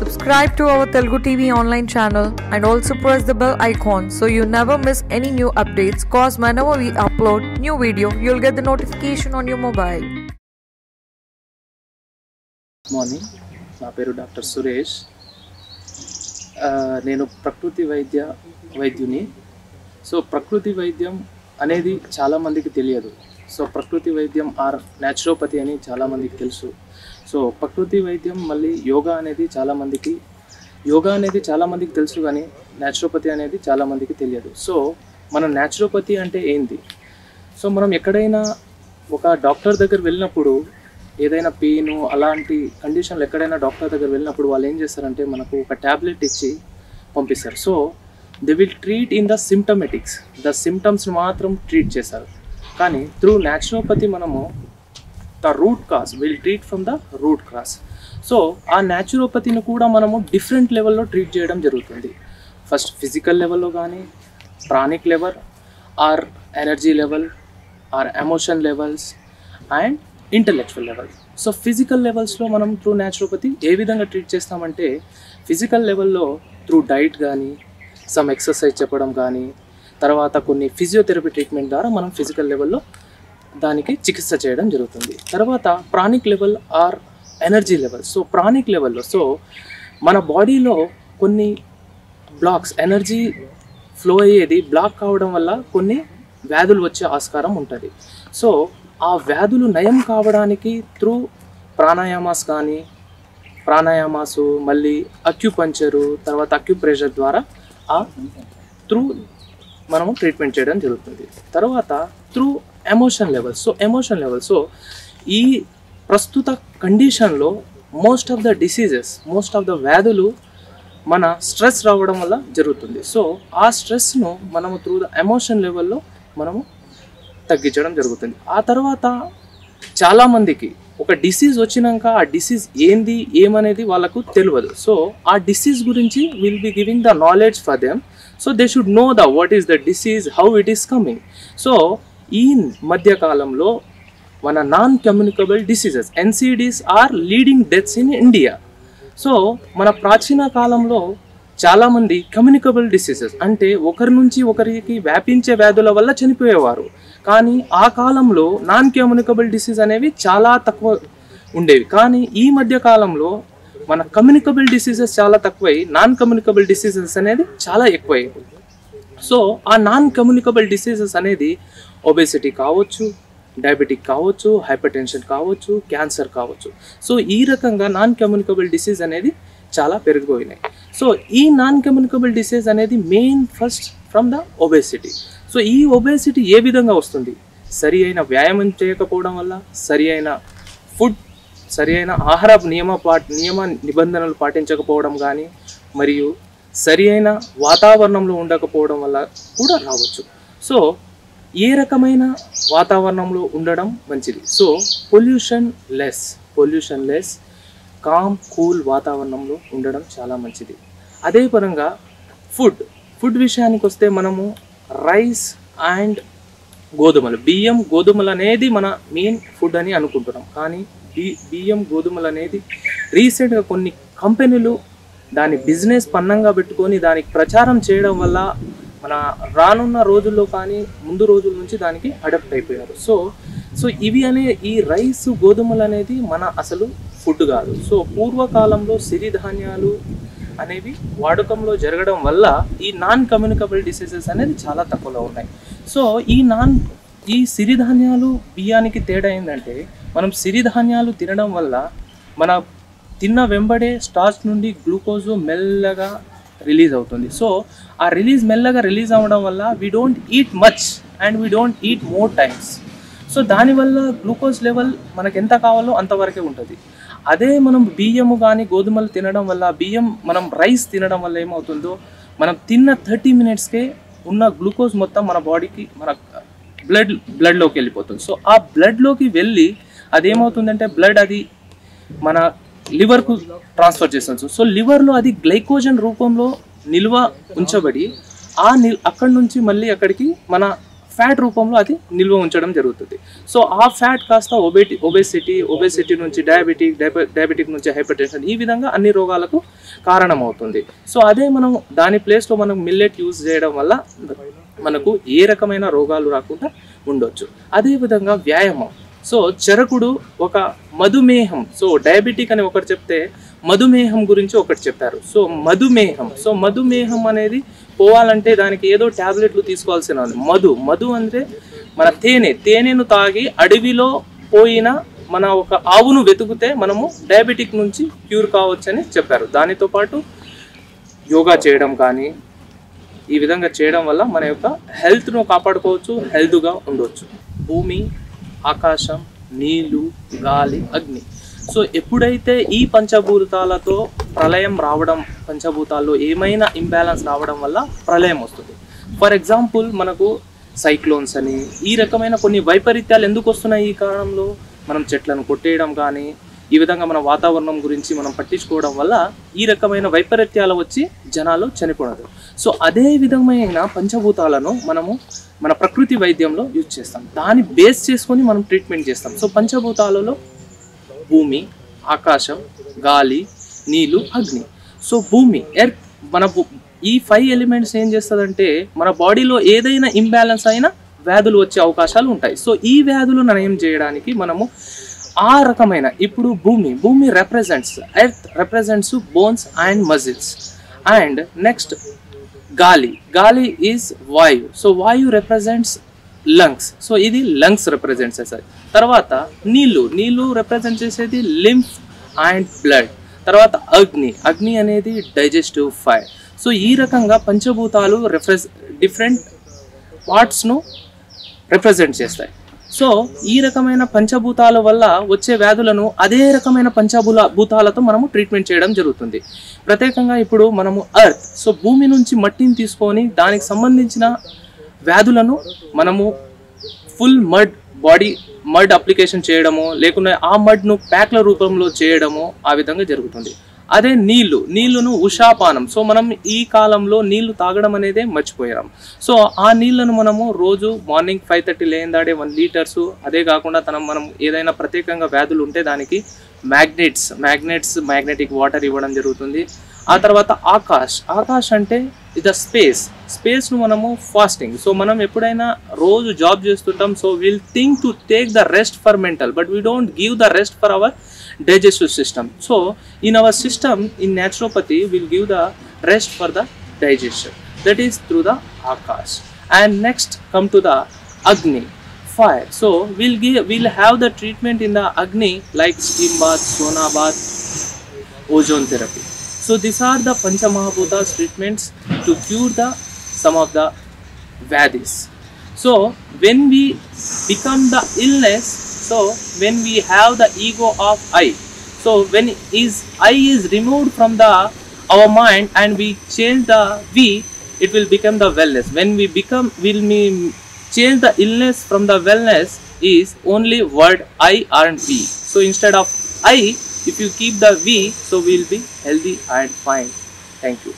Subscribe to our Telugu TV online channel and also press the bell icon so you never miss any new updates, cause whenever we upload new video, you'll get the notification on your mobile. Morning, నా పేరు doctor Suresh. నేను ప్రకృతి వైద్యుని. So ప్రకృతి వైద్యం అనేది చాలామందికి తెలియదు. సో ప్రకృతి వైద్యం ఆర్ న్యాచురోపతి అని చాలామందికి తెలుసు. సో ప్రకృతి వైద్యం మళ్ళీ యోగా అనేది చాలామందికి తెలుసు, కానీ న్యాచురోపతి అనేది చాలామందికి తెలియదు. సో మన న్యాచురోపతి అంటే ఏంటి? సో మనం ఎక్కడైనా ఒక డాక్టర్ దగ్గర వెళ్ళినప్పుడు, ఏదైనా పెయిన్ అలాంటి కండిషన్లు ఎక్కడైనా డాక్టర్ దగ్గర వెళ్ళినప్పుడు వాళ్ళు ఏం చేస్తారంటే మనకు ఒక ట్యాబ్లెట్ ఇచ్చి పంపిస్తారు. So they will treat in the symptomatics, the సిమ్టమ్స్ని మాత్రం ట్రీట్ చేస్తారు. కానీ త్రూ న్యాచురోపతి మనము the root cause will treat from the root cause. So ఆ న్యాచురోపతిని కూడా మనము డిఫరెంట్ లెవెల్లో ట్రీట్ చేయడం జరుగుతుంది. ఫస్ట్ ఫిజికల్ లెవెల్లో కానీ, pranic level or energy level or emotion levels and intellectual level. So physical లెవెల్స్లో మనం త్రూ న్యాచురోపతి ఏ విధంగా ట్రీట్ చేస్తామంటే, ఫిజికల్ లెవెల్లో త్రూ డైట్ కానీ, సమ్ ఎక్సర్సైజ్ చెప్పడం కానీ, తర్వాత కొన్ని ఫిజియోథెరపీ ట్రీట్మెంట్ ద్వారా మనం ఫిజికల్ లెవెల్లో దానికి చికిత్స చేయడం జరుగుతుంది. తర్వాత pranic level or energy level. So pranic లెవెల్లో సో మన బాడీలో కొన్ని బ్లాక్స్, ఎనర్జీ ఫ్లో అయ్యేది బ్లాక్ కావడం వల్ల కొన్ని వ్యాధులు వచ్చే ఆస్కారం ఉంటుంది. సో ఆ వ్యాధులు నయం కావడానికి త్రూ ప్రాణాయామాసు మళ్ళీ అక్యుపంచరు, తర్వాత అక్యుప్రెషర్ ద్వారా త్రూ మనము ట్రీట్మెంట్ చేయడం జరుగుతుంది. తర్వాత త్రూ ఎమోషన్ లెవెల్. సో ఈ ప్రస్తుత కండిషన్లో మోస్ట్ ఆఫ్ ద వ్యాధులు మన స్ట్రెస్ రావడం వల్ల జరుగుతుంది. సో ఆ స్ట్రెస్ను మనము త్రూ ద ఎమోషన్ లెవెల్లో మనము తగ్గించడం జరుగుతుంది. ఆ తర్వాత చాలామందికి ఒక డిసీజ్ వచ్చినాక ఆ డిసీజ్ ఏమనేది వాళ్ళకు తెలియదు. సో ఆ డిసీజ్ గురించి will be giving the knowledge for them. So they should know what is the disease, how it is coming. So ఈ మధ్యకాలంలో మన non communicable diseases NCDs are leading deaths in India. So మన ప్రాచీన కాలంలో చాలామంది communicable diseases అంటే ఒకరి నుంచి ఒకరికి వ్యాపించే వ్యాధుల వల్ల చనిపోయేవారు. కానీ ఆ కాలంలో నాన్ కమ్యూనికబుల్ డిసీజ్ అనేవి చాలా తక్కువ ఉండేవి. కానీ ఈ మధ్య కాలంలో మన కమ్యూనికబుల్ డిసీజెస్ చాలా తక్కువై నాన్ కమ్యూనికబుల్ డిసీజెస్ అనేది చాలా ఎక్కువైంది. సో ఆ నాన్ కమ్యూనికబుల్ డిసీజెస్ అనేది ఒబేసిటీ కావచ్చు, డయాబెటిక్ కావచ్చు, హైపర్ టెన్షన్ కావచ్చు, క్యాన్సర్ కావచ్చు. సో ఈ రకంగా నాన్ కమ్యూనికబుల్ డిసీజ్ అనేది చాలా పెరిగిపోయినాయి. సో ఈ నాన్ కమ్యూనికబుల్ డిసీజ్ అనేది main first from the obesity. So ఈ ఒబేసిటీ ఏ విధంగా వస్తుంది? సరి అయిన వ్యాయామం చేయకపోవడం వల్ల, సరి అయిన ఆహార నియమ నిబంధనలు పాటించకపోవడం కానీ, మరియు సరి అయిన వాతావరణంలో ఉండకపోవడం వల్ల కూడా రావచ్చు. సో ఏ రకమైన వాతావరణంలో ఉండడం మంచిది? So pollution less com cool వాతావరణంలో ఉండడం చాలా మంచిది. అదే పరంగా ఫుడ్ విషయానికి వస్తే మనము రైస్ అండ్ బియ్యం గోధుమలు అనేది మన మెయిన్ ఫుడ్ అని అనుకుంటున్నాం. కానీ బియ్యం గోధుమలు అనేది రీసెంట్గా కొన్ని కంపెనీలు దాని బిజినెస్ పన్నంగా పెట్టుకొని దానికి ప్రచారం చేయడం వల్ల మన రానున్న రోజుల్లో కానీ ముందు రోజుల నుంచి దానికి అడాప్ట్ అయిపోయారు. సో ఈ రైస్ గోధుమలు అనేది మన అసలు ఫుడ్ కాదు. సో పూర్వకాలంలో సిరిధాన్యాలు అనేవి వాడకంలో జరగడం వల్ల ఈ నాన్ కమ్యూనికబుల్ డిసీజెస్ అనేది చాలా తక్కువలో ఉన్నాయి. సో ఈ సిరిధాన్యాలు బియ్యానికి తేడా ఏంటంటే, మనం సిరిధాన్యాలు తినడం వల్ల మన తిన్న వెంబడే స్టార్చ్ నుండి గ్లూకోజ్ మెల్లగా రిలీజ్ అవుతుంది. సో ఆ మెల్లగా రిలీజ్ అవ్వడం వల్ల we don't eat much and we don't eat more times. So దానివల్ల గ్లూకోజ్ లెవెల్ మనకు ఎంత కావాలో అంతవరకే ఉంటుంది. అదే మనం బియ్యము కానీ గోధుమలు తినడం వల్ల, మనం రైస్ తినడం వల్ల ఏమవుతుందో, మనం తిన్న 30 minutesకే ఉన్న గ్లూకోజ్ మొత్తం మన బాడీకి, మన బ్లడ్లోకి వెళ్ళిపోతుంది. సో ఆ బ్లడ్లోకి వెళ్ళి అదేమవుతుందంటే అది మన లివర్కు ట్రాన్స్ఫర్ చేస్తుంది. సో లివర్లో అది గ్లైకోజన్ రూపంలో నిల్వ ఉంచబడి అక్కడి నుంచి మళ్ళీ అక్కడికి మన ఫ్యాట్ రూపంలో అది నిల్వ ఉంచడం జరుగుతుంది. సో ఆ ఫ్యాట్ కాస్త ఒబేసిటీ నుంచి డయాబెటిక్ నుంచి హైపర్ టెన్షన్, ఈ విధంగా అన్ని రోగాలకు కారణమవుతుంది. సో అదే మనం దాని ప్లేస్లో మనం మిల్లెట్ యూజ్ చేయడం వల్ల మనకు ఏ రకమైన రోగాలు రాకుండా ఉండొచ్చు. అదేవిధంగా వ్యాయామం. సో చరకుడు ఒక మధుమేహం, సో డయాబెటిక్ అని ఒకటి చెప్తే మధుమేహం గురించి ఒకటి చెప్పారు. సో మధుమేహం అనేది పోవాలంటే దానికి ఏదో ట్యాబ్లెట్లు తీసుకోవాల్సిన మధు అంటే మన తేనెను తాగి అడవిలో పోయిన మన ఒక ఆవును వెతుకుతే మనము డయాబెటిక్ నుంచి క్యూర్ కావచ్చని చెప్పారు. దానితో పాటు యోగా చేయడం కానీ ఈ విధంగా చేయడం వల్ల మన యొక్క హెల్త్ను కాపాడుకోవచ్చు, హెల్త్గా ఉండవచ్చు. భూమి, ఆకాశం, నీళ్లు, గాలి, అగ్ని. సో ఎప్పుడైతే ఈ పంచభూతాలతో ప్రళయం రావడం, పంచభూతాల్లో ఏమైనా ఇంబ్యాలెన్స్ రావడం వల్ల ప్రళయం వస్తుంది. ఫర్ ఎగ్జాంపుల్ మనకు సైక్లోన్స్ అని ఈ రకమైన కొన్ని వైపరీత్యాలు ఎందుకు వస్తున్నాయి? ఈ కారణంలో మనం చెట్లను కొట్టేయడం కానీ ఈ విధంగా మన వాతావరణం గురించి మనం పట్టించుకోవడం వల్ల ఈ రకమైన వైపరీత్యాలు వచ్చి జనాలు చనిపోవడం. సో అదే విధమైన పంచభూతాలను మనము మన ప్రకృతి వైద్యంలో యూజ్ చేస్తాం. దాన్ని బేస్ చేసుకొని మనం ట్రీట్మెంట్ చేస్తాం. సో పంచభూతాలలో భూమి, ఆకాశం, గాలి, నీళ్ళు, అగ్ని. సో భూమి, ఎర్త్, మన ఈ 5 ఎలిమెంట్స్ ఏం చేస్తుందంటే మన బాడీలో ఏదైనా ఇంబ్యాలెన్స్ అయినా వ్యాధులు వచ్చే అవకాశాలు ఉంటాయి. సో ఈ వ్యాధులు నయం చేయడానికి మనము ఆ రకమైన, ఇప్పుడు భూమి represents, earth represents bones and muscles. And next గాలి ఈజ్ వాయు. సో వాయు రిప్రజెంట్స్ లంగ్స్. సో ఇది లంగ్స్ రిప్రజెంట్ చేసేది. తర్వాత నీళ్ళు రిప్రజెంట్ చేసేది లింఫ్ అండ్ బ్లడ్. తర్వాత అగ్ని అనేది డైజెస్టివ్ ఫైర్. సో ఈ రకంగా పంచభూతాలు డిఫరెంట్ పార్ట్స్ను రిప్రజెంట్ చేస్తాయి. సో ఈ రకమైన పంచభూతాల వల్ల వచ్చే వ్యాధులను అదే రకమైన పంచభూతాలతో మనము ట్రీట్మెంట్ చేయడం జరుగుతుంది. ప్రత్యేకంగా ఇప్పుడు మనము ఎర్త్, సో భూమి నుంచి మట్టిని తీసుకొని దానికి సంబంధించిన వ్యాధులను మనము ఫుల్ మడ్ అప్లికేషన్ చేయడము, లేకుంటే ఆ మడ్ను ప్యాక్ల రూపంలో చేయడము, ఆ విధంగా జరుగుతుంది. అదే నీళ్లను ఉషాపానం. సో మనం ఈ కాలంలో నీళ్లు తాగడం అనేదే మర్చిపోయాం. సో ఆ నీళ్లను మనము రోజు మార్నింగ్ 5:30 లేదాడే 1 లీటర్స్. అదే కాకుండా మనం ఏదైనా ప్రత్యేకంగా వ్యాధులు ఉంటే దానికి మ్యాగ్నెటిక్ వాటర్ ఇవ్వడం జరుగుతుంది. ఆ తర్వాత ఆకాశ్ అంటే ఇది స్పేస్ను మనము ఫాస్టింగ్. సో మనం ఎప్పుడైనా రోజు జాబ్ చేస్తుంటాం. So will think to take the rest for mental, but we don't give the rest for hour digestive system. So in our system, in naturopathy, we'll give the rest for the digestion. That is through the akash. And next come to the agni, fire. So we'll have the treatment in the agni like steam bath, sauna bath, ozone therapy. So these are the Panchamahabhutas treatments to cure some of the vadis. So when we become the illness, so when we have the ego of I, so when I is removed from our mind and we change the we, it will become the wellness. When we change the illness from the wellness is only word I and we. So instead of I, if you keep the we, so we'll be healthy and fine. Thank you.